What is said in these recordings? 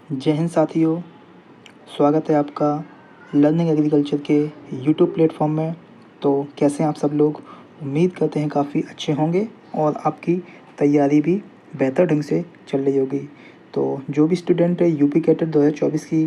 जय हिंद साथियों, स्वागत है आपका लर्निंग एग्रीकल्चर के यूट्यूब प्लेटफॉर्म में। तो कैसे हैं आप सब लोग? उम्मीद करते हैं काफ़ी अच्छे होंगे और आपकी तैयारी भी बेहतर ढंग से चल रही होगी। तो जो भी स्टूडेंट यूपी कैडेट 2024 की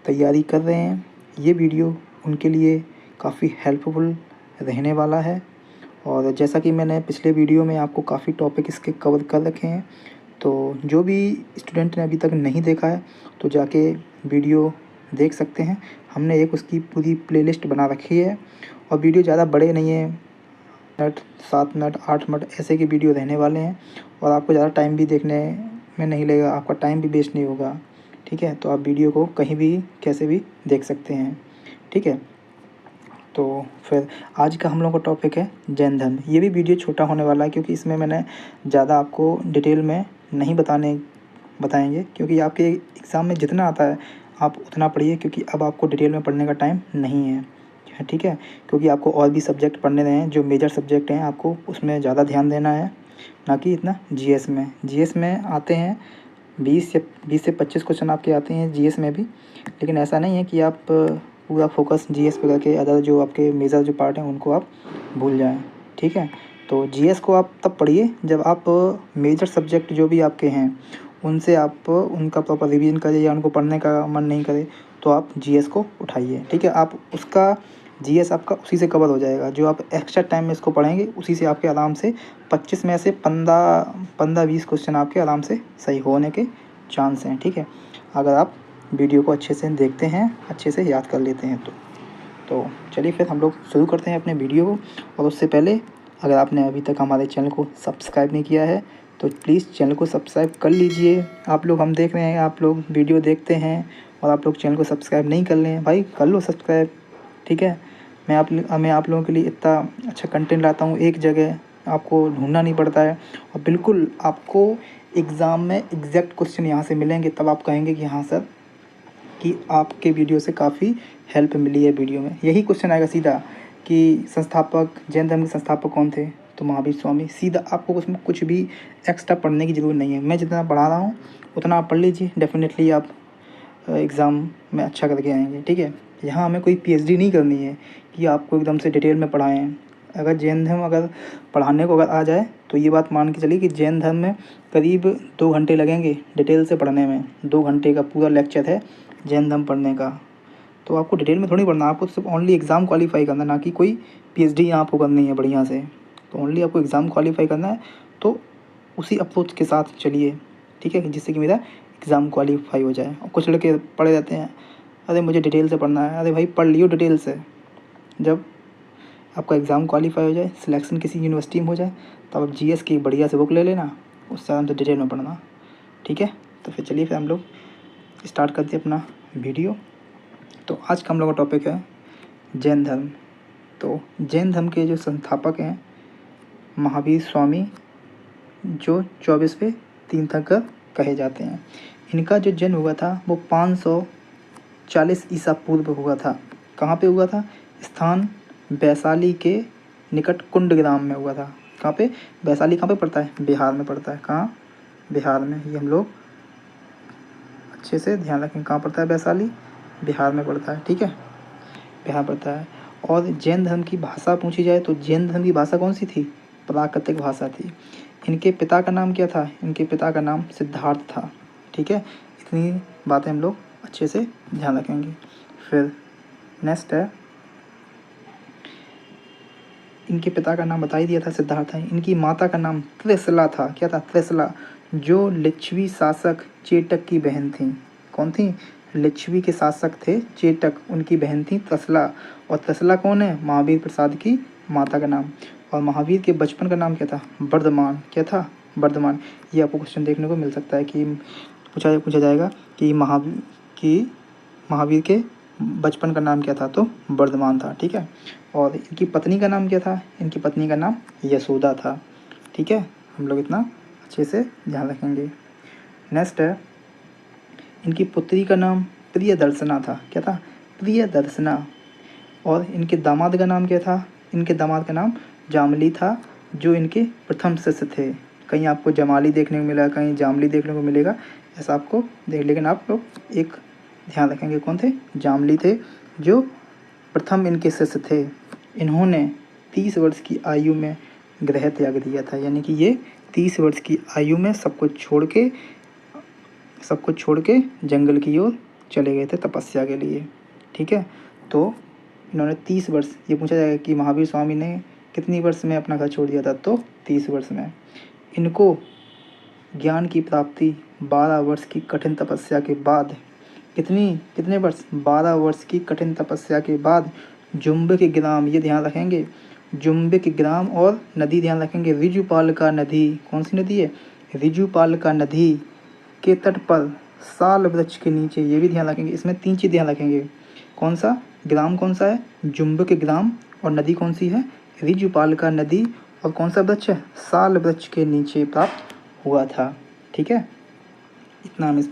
तैयारी कर रहे हैं, ये वीडियो उनके लिए काफ़ी हेल्पफुल रहने वाला है। और जैसा कि मैंने पिछले वीडियो में आपको काफ़ी टॉपिक इसके कवर कर रखे हैं, तो जो भी स्टूडेंट ने अभी तक नहीं देखा है तो जाके वीडियो देख सकते हैं। हमने एक उसकी पूरी प्लेलिस्ट बना रखी है और वीडियो ज़्यादा बड़े नहीं है, मिनट 7 मिनट 8 मिनट ऐसे के वीडियो रहने वाले हैं और आपको ज़्यादा टाइम भी देखने में नहीं लगेगा, आपका टाइम भी वेस्ट नहीं होगा। ठीक है, तो आप वीडियो को कहीं भी कैसे भी देख सकते हैं। ठीक है, तो फिर आज का हम लोगों का टॉपिक है जैन धर्म। ये भी वीडियो छोटा होने वाला है क्योंकि इसमें मैंने ज़्यादा आपको डिटेल में नहीं बताएंगे, क्योंकि आपके एग्ज़ाम में जितना आता है आप उतना पढ़िए, क्योंकि अब आपको डिटेल में पढ़ने का टाइम नहीं है। ठीक है, क्योंकि आपको और भी सब्जेक्ट पढ़ने हैं, जो मेजर सब्जेक्ट हैं आपको उसमें ज़्यादा ध्यान देना है, ना कि इतना जीएस में। जीएस में आते हैं 20 से 25 क्वेश्चन आपके आते हैं जीएस में भी, लेकिन ऐसा नहीं है कि आप पूरा फोकस जीएस पे करके अदर जो आपके मेजर जो पार्ट हैं उनको आप भूल जाएं। ठीक है, तो जीएस को आप तब पढ़िए जब आप मेजर सब्जेक्ट जो भी आपके हैं उनसे आप उनका प्रॉपर रिवीजन करें, या उनको पढ़ने का मन नहीं करे तो आप जीएस को उठाइए। ठीक है, आप उसका जीएस आपका उसी से कवर हो जाएगा। जो आप एक्स्ट्रा टाइम में इसको पढ़ेंगे उसी से आपके आराम से 25 में से 15-20 क्वेश्चन आपके आराम से सही होने के चांस हैं। ठीक है, अगर आप वीडियो को अच्छे से देखते हैं, अच्छे से याद कर लेते हैं तो चलिए फिर हम लोग शुरू करते हैं अपने वीडियो को। और उससे पहले अगर आपने अभी तक हमारे चैनल को सब्सक्राइब नहीं किया है तो प्लीज़ चैनल को सब्सक्राइब कर लीजिए। आप लोग, हम देख रहे हैं आप लोग वीडियो देखते हैं और आप लोग चैनल को सब्सक्राइब नहीं कर रहे हैं, भाई कर लो सब्सक्राइब। ठीक है, मैं आप लोगों के लिए इतना अच्छा कंटेंट लाता हूँ, एक जगह आपको ढूंढना नहीं पड़ता है और बिल्कुल आपको एग्ज़ाम में एग्जैक्ट क्वेश्चन यहाँ से मिलेंगे, तब आप कहेंगे कि हाँ सर, कि आपके वीडियो से काफ़ी हेल्प मिली है। वीडियो में यही क्वेश्चन आएगा सीधा कि संस्थापक, जैन धर्म के संस्थापक कौन थे? तो महावीर स्वामी। सीधा, आपको उसमें कुछ भी एक्स्ट्रा पढ़ने की ज़रूरत नहीं है। मैं जितना पढ़ा रहा हूँ उतना आप पढ़ लीजिए, डेफिनेटली आप एग्ज़ाम में अच्छा करके आएंगे। ठीक है, यहाँ हमें कोई पीएचडी नहीं करनी है कि आपको एकदम से डिटेल में पढ़ाएं। अगर जैन धर्म अगर पढ़ाने को अगर आ जाए तो ये बात मान के चलिए कि जैन धर्म में करीब 2 घंटे लगेंगे डिटेल से पढ़ने में। 2 घंटे का पूरा लेक्चर है जैन धर्म पढ़ने का। तो आपको डिटेल में थोड़ी पढ़ना, आपको सिर्फ ओनली एग्ज़ाम क्वालिफाई करना, ना कि कोई पीएचडी आपको करनी है बढ़िया से। तो ओनली आपको एग्ज़ाम क्वालिफाई करना है, तो उसी अप्रोच के साथ चलिए। ठीक है, जिससे कि मेरा एग्ज़ाम क्वालिफाई हो जाए। और कुछ लड़के पढ़े रहते हैं, अरे मुझे डिटेल से पढ़ना है। अरे भाई पढ़ लियो डिटेल से, जब आपका एग्ज़ाम क्वालिफाई हो जाए, सिलेक्शन किसी यूनिवर्सिटी में हो जाए, तब आप जीएस की बढ़िया से बुक ले लेना, उससे आराम से डिटेल में पढ़ना। ठीक है, तो फिर चलिए फिर हम लोग स्टार्ट करते हैं अपना वीडियो। तो आज का हम लोग का टॉपिक है जैन धर्म। तो जैन धर्म के जो संस्थापक हैं महावीर स्वामी, जो 24वें तीर्थंकर कहे जाते हैं। इनका जो जन्म हुआ था वो 540 ईसा पूर्व हुआ था। कहाँ पे हुआ था? स्थान वैशाली के निकट कुंडग्राम में हुआ था। कहाँ पे? वैशाली कहाँ पे पड़ता है? बिहार में पड़ता है। कहाँ? बिहार में। ये हम लोग अच्छे से ध्यान रखें, कहाँ पड़ता है? वैशाली, बिहार में पड़ता है। ठीक है, बिहार पड़ता है। और जैन धर्म की भाषा पूछी जाए तो जैन धर्म की भाषा कौन सी थी? प्राकृतिक भाषा थी। इनके पिता का नाम क्या था? इनके पिता का नाम सिद्धार्थ था। ठीक है, इतनी बातें हम लोग अच्छे से ध्यान रखेंगे। फिर नेक्स्ट है, इनके पिता का नाम बता ही दिया था, सिद्धार्थ है। इनकी माता का नाम त्रिशला था। क्या था? त्रिशला, जो लिच्छवी शासक चेटक की बहन थी। कौन थी? लिच्छवी के शासक थे चेटक, उनकी बहन थी त्रिशला। और त्रिशला कौन है? महावीर प्रसाद की माता का नाम। और महावीर के बचपन का नाम क्या था? वर्धमान। क्या था? वर्धमान। ये आपको क्वेश्चन देखने को मिल सकता है कि पूछा जाएगा कि महावीर के बचपन का नाम क्या था? तो वर्धमान था। ठीक है, और इनकी पत्नी का नाम क्या था? इनकी पत्नी का नाम यशोदा था। ठीक है, हम लोग इतना अच्छे से ध्यान रखेंगे। नेक्स्ट है, इनकी पुत्री का नाम प्रियदर्शना था। क्या था? प्रियदर्शना। और इनके दामाद का नाम क्या था? इनके दामाद का नाम जामली था, जो इनके प्रथम शिष्य थे। कहीं आपको जमाली देखने को मिला, कहीं जामली देखने को मिलेगा, ऐसा आपको देख, लेकिन आप लोग एक ध्यान रखेंगे कौन थे, जामली थे जो प्रथम इनके शिष्य थे। इन्होंने 30 वर्ष की आयु में गृह त्याग दिया था, यानी कि ये 30 वर्ष की आयु में सब कुछ छोड़ के जंगल की ओर चले गए थे तपस्या के लिए। ठीक है, तो इन्होंने 30 वर्ष, ये पूछा जाएगा कि महावीर स्वामी ने कितनी वर्ष में अपना घर छोड़ दिया था, तो 30 वर्ष में। इनको ज्ञान की प्राप्ति 12 वर्ष की कठिन तपस्या के बाद, कितने वर्ष, 12 वर्ष की कठिन तपस्या के बाद जुम्बिक ग्राम, ये ध्यान रखेंगे, जुम्बिक ग्राम और नदी ध्यान रखेंगे, ऋजुपालिका नदी, कौन सी नदी है, ऋजुपालिका नदी के तट पर साल वृक्ष के नीचे, ये भी ध्यान रखेंगे। इसमें 3 चीज़ ध्यान रखेंगे, कौन सा ग्राम, कौन सा है, जुम्बिक ग्राम, और नदी कौन सी है, ऋजुपालिका नदी, और कौन सा वृक्ष है, साल वृक्ष के नीचे प्राप्त हुआ था। ठीक है, इतना हम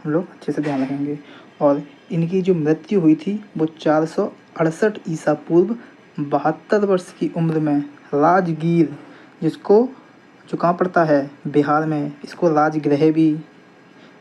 लोग अच्छे से ध्यान रखेंगे। और इनकी जो मृत्यु हुई थी वो 468 ईसा पूर्व 72 वर्ष की उम्र में राजगीर, जो कहाँ पड़ता है, बिहार में, इसको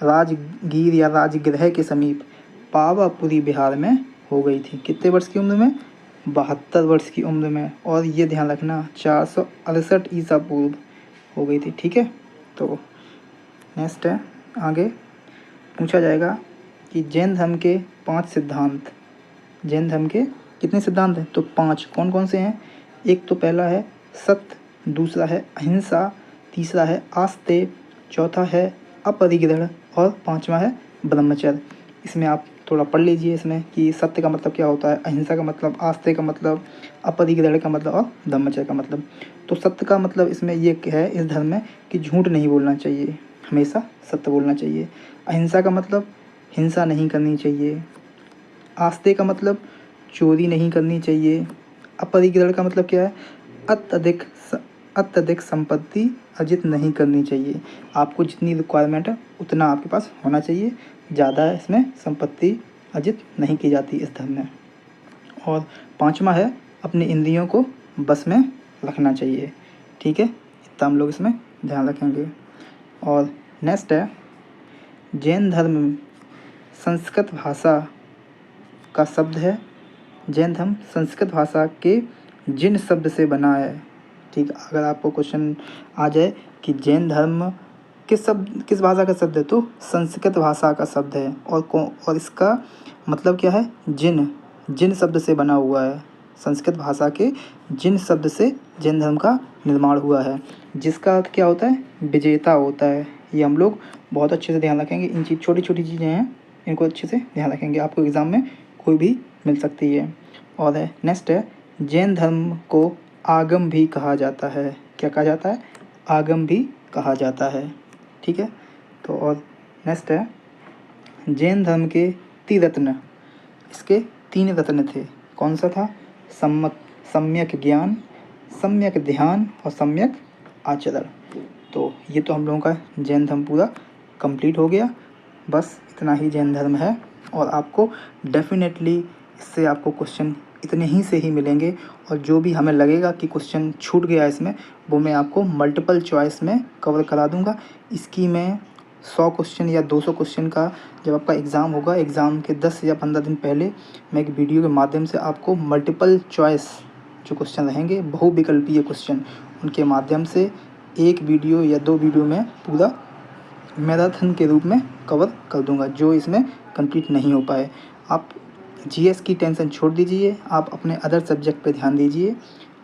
राजगीर या राजगृह के समीप पावापुरी बिहार में हो गई थी। कितने वर्ष की उम्र में, 72 वर्ष की उम्र में, और ये ध्यान रखना 468 ईसा पूर्व हो गई थी। ठीक है, तो नेक्स्ट है, आगे पूछा जाएगा कि जैन धर्म के 5 सिद्धांत, जैन धर्म के कितने सिद्धांत हैं, तो 5, कौन कौन से हैं, एक तो पहला है सत्य, दूसरा है अहिंसा, तीसरा है आस्ते, चौथा है अपरिग्रह, और 5वां है ब्रह्मचर्य। इसमें आप थोड़ा पढ़ लीजिए इसमें कि सत्य का मतलब क्या होता है, अहिंसा का मतलब, आस्ते का मतलब, अपरिग्रह का मतलब, और ब्रह्मचर्य का मतलब। तो सत्य का मतलब इसमें ये है इस धर्म में कि झूठ नहीं बोलना चाहिए, हमेशा सत्य बोलना चाहिए। अहिंसा का मतलब हिंसा नहीं करनी चाहिए। आस्ते का मतलब चोरी नहीं करनी चाहिए। अपरिग्रह का मतलब क्या है, अत्यधिक संपत्ति अर्जित नहीं करनी चाहिए। आपको जितनी रिक्वायरमेंट है उतना आपके पास होना चाहिए, ज़्यादा इसमें संपत्ति अर्जित नहीं की जाती इस धर्म में। और 5वां है अपनी इंद्रियों को बस में रखना चाहिए। ठीक है, इतना हम लोग इसमें ध्यान रखेंगे। और नेक्स्ट है, जैन धर्म संस्कृत भाषा का शब्द है, जैन धर्म संस्कृत भाषा के जिन शब्द से बना है। ठीक, अगर आपको क्वेश्चन आ जाए कि जैन धर्म किस भाषा का शब्द है, तो संस्कृत भाषा का शब्द है, और इसका मतलब क्या है, जिन शब्द से बना हुआ है, संस्कृत भाषा के जिन शब्द से जैन धर्म का निर्माण हुआ है, जिसका अर्थ क्या होता है, विजेता होता है। ये हम लोग बहुत अच्छे से ध्यान रखेंगे, इन छोटी छोटी चीज़ें हैं, इनको अच्छे से ध्यान रखेंगे, आपको एग्ज़ाम में कोई भी मिल सकती है। और नेक्स्ट है, जैन धर्म को आगम भी कहा जाता है। क्या कहा जाता है, आगम भी कहा जाता है। ठीक है, तो और नेक्स्ट है, जैन धर्म के त्रिरत्न, इसके 3 रत्न थे, कौन सा था, सम्यक ज्ञान, सम्यक ध्यान, और सम्यक आचरण। तो ये तो हम लोगों का जैन धर्म पूरा कंप्लीट हो गया। बस इतना ही जैन धर्म है, और आपको डेफिनेटली इससे आपको क्वेश्चन इतने ही से ही मिलेंगे, और जो भी हमें लगेगा कि क्वेश्चन छूट गया इसमें, वो मैं आपको मल्टीपल चॉइस में कवर करा दूंगा। इसकी मैं 100 क्वेश्चन या 200 क्वेश्चन का जब आपका एग्ज़ाम होगा, एग्ज़ाम के 10 या 15 दिन पहले मैं एक वीडियो के माध्यम से आपको मल्टीपल चॉइस जो क्वेश्चन रहेंगे, बहुविकल्पीय क्वेश्चन, उनके माध्यम से एक वीडियो या 2 वीडियो में पूरा मैराथन के रूप में कवर कर दूंगा, जो इसमें कंप्लीट नहीं हो पाए। आप जीएस की टेंशन छोड़ दीजिए, आप अपने अदर सब्जेक्ट पे ध्यान दीजिए,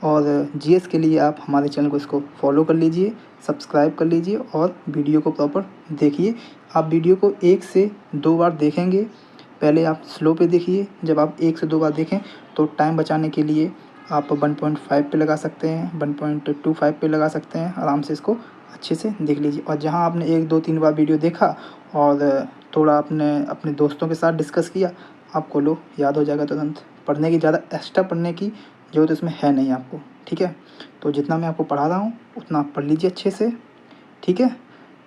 और जीएस के लिए आप हमारे चैनल को इसको फॉलो कर लीजिए, सब्सक्राइब कर लीजिए, और वीडियो को प्रॉपर देखिए। आप वीडियो को 1 से 2 बार देखेंगे, पहले आप स्लो पे देखिए, जब आप 1 से 2 बार देखें तो टाइम बचाने के लिए आप 1.5 पे लगा सकते हैं, 1.25 पे लगा सकते हैं, आराम से इसको अच्छे से देख लीजिए। और जहाँ आपने 1, 2, 3 बार वीडियो देखा और थोड़ा आपने अपने दोस्तों के साथ डिस्कस किया, आपको लो याद हो जाएगा तुरंत। पढ़ने की ज़्यादा एक्स्ट्रा पढ़ने की ज़रूरत इसमें है नहीं आपको। ठीक है, तो जितना मैं आपको पढ़ा रहा हूँ उतना आप पढ़ लीजिए अच्छे से। ठीक है,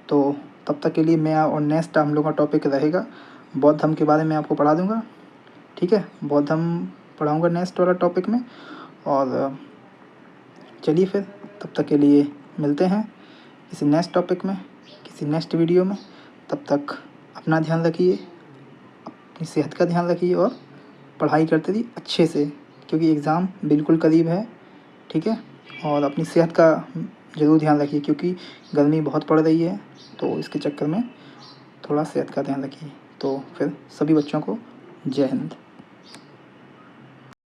तो तब तक के लिए मैं, और नेक्स्ट हम लोग का टॉपिक रहेगा बौद्ध धर्म के बारे में आपको पढ़ा दूँगा। ठीक है, बौद्ध धर्म पढ़ाऊँगा नेक्स्ट वाला टॉपिक में। और चलिए फिर तब तक के लिए मिलते हैं किसी नेक्स्ट टॉपिक में, किसी नेक्स्ट वीडियो में। तब तक अपना ध्यान रखिए, अपनी सेहत का ध्यान रखिए और पढ़ाई करते रहिए अच्छे से, क्योंकि एग्ज़ाम बिल्कुल करीब है। ठीक है? और अपनी सेहत का ज़रूर ध्यान रखिए, क्योंकि गर्मी बहुत पड़ रही है, तो इसके चक्कर में थोड़ा सेहत का ध्यान रखिए। तो फिर सभी बच्चों को जय हिंद।